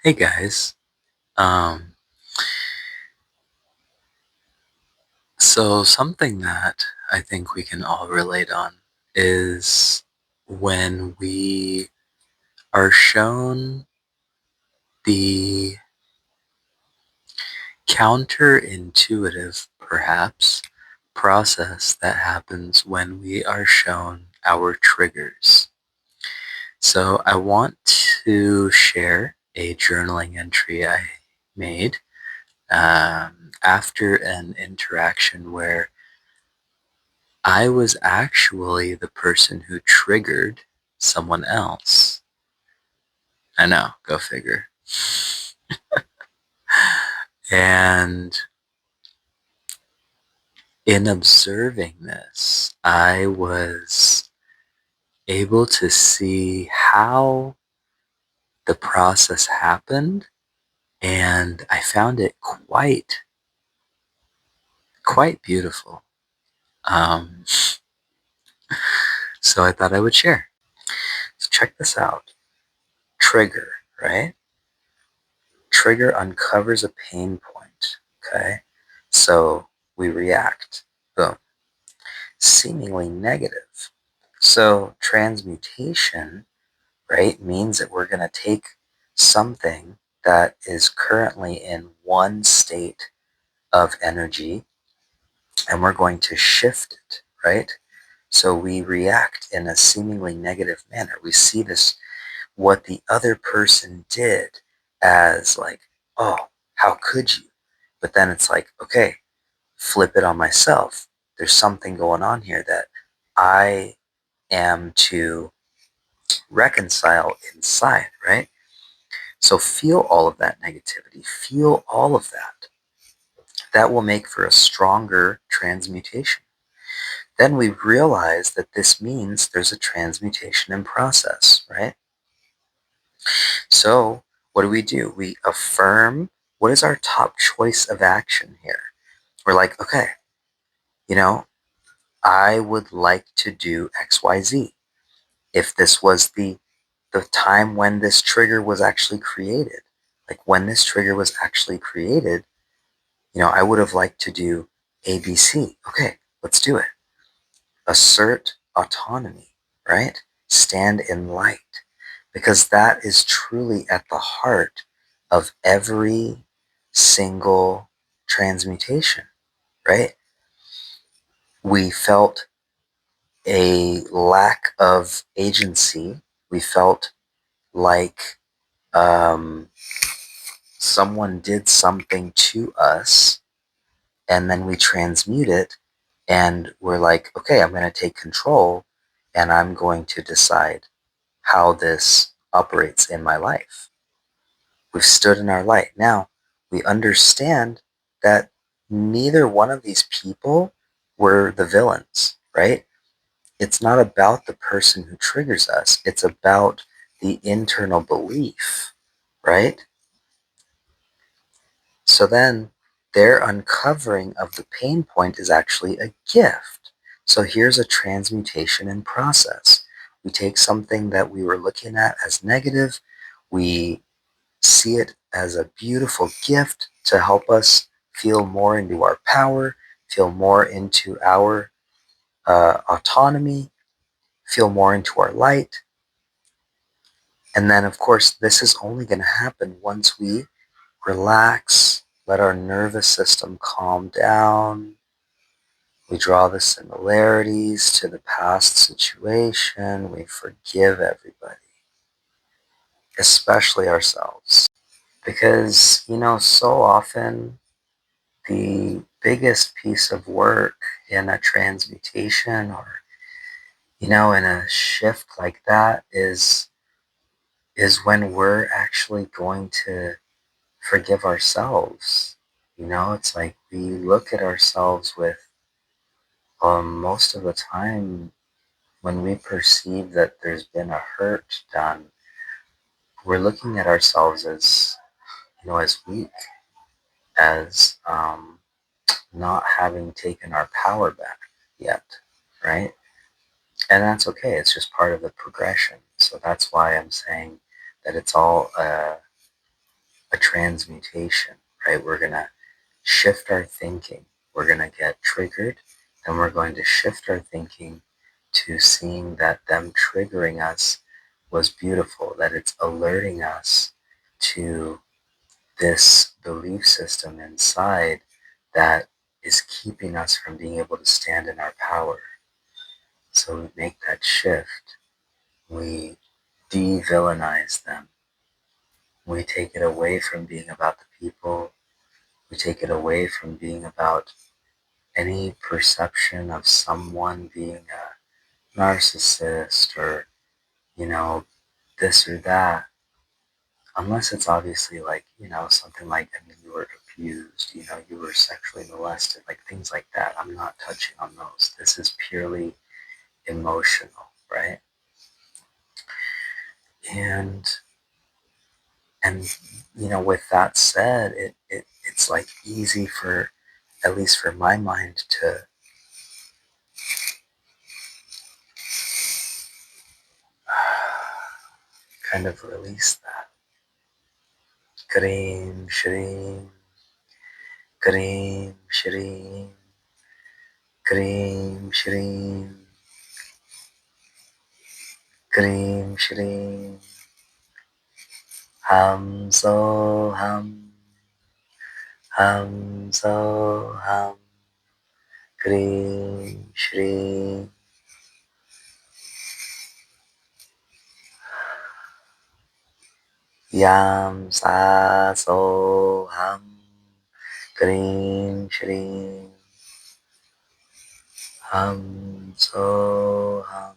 Hey guys. Um, so something that I think we can all relate on is when we are shown the counterintuitive, perhaps, process that happens when we are shown our triggers. So I want to share a journaling entry I made after an interaction where I was actually the person who triggered someone else. I know, go figure. And in observing this, I was able to see how the process happened, and I found it quite beautiful. Um, so I thought I would share. So check this out. Trigger, right? Trigger uncovers a pain point. Okay. So we react. Boom. Seemingly negative. So transmutation, right, means that we're going to take something that is currently in one state of energy and we're going to shift it, right? So we react in a seemingly negative manner. We see this, what the other person did, as like, oh, how could you? But then it's like, okay, flip it on myself. There's something going on here that I am to reconcile inside, right? So feel all of that negativity, feel all of that. That will make for a stronger transmutation. Then we realize that this means there's a transmutation in process, right? So what do? We affirm what is our top choice of action here. We're like, okay, you know, I would like to do XYZ. If this was the time when this trigger was actually created, like when this trigger was actually created, I would have liked to do ABC. Okay, let's do it. Assert autonomy, right? Stand in light, because that is truly at the heart of every single transmutation, right? We felt a lack of agency. We felt like um, someone did something to us, and then we transmute it, and we're like, okay, I'm going to take control, and I'm going to decide how this operates in my life. We've stood in our light. Now, we understand that neither one of these people were the villains, right? It's not about the person who triggers us. It's about the internal belief, right? So then their uncovering of the pain point is actually a gift. So here's a transmutation in process. We take something that we were looking at as negative, we see it as a beautiful gift to help us feel more into our power, feel more into our autonomy, feel more into our light. And then, of course, this is only going to happen once we relax, let our nervous system calm down. We draw the similarities to the past situation. We forgive everybody, especially ourselves. Because, so often the biggest piece of work in a transmutation or, in a shift like that is when we're actually going to forgive ourselves. It's like we look at ourselves with, most of the time, when we perceive that there's been a hurt done, we're looking at ourselves as, as weak, as not having taken our power back yet, right? And that's okay. It's just part of the progression. So that's why I'm saying that it's all transmutation, right? We're going to shift our thinking. We're going to get triggered, then we're going to shift our thinking to seeing that them triggering us was beautiful, that it's alerting us to this belief system inside that is keeping us from being able to stand in our power. So we make that shift. We de-villainize them. We take it away from being about the people. We take it away from being about any perception of someone being a narcissist or, this or that. Unless it's obviously like, something like, you were abused, you were sexually molested, like things like that. I'm not touching on those. This is purely emotional, right? And with that said, it's like easy for, at least for my mind, to kind of release that. Kareem, Shreem, Kareem, Shreem, Kareem, Shreem, Kareem, Shreem, Hum, so, hum, Kareem, Shreem. Yam, sa, so, hum, Kareem, Shreem. Hum, so, hum.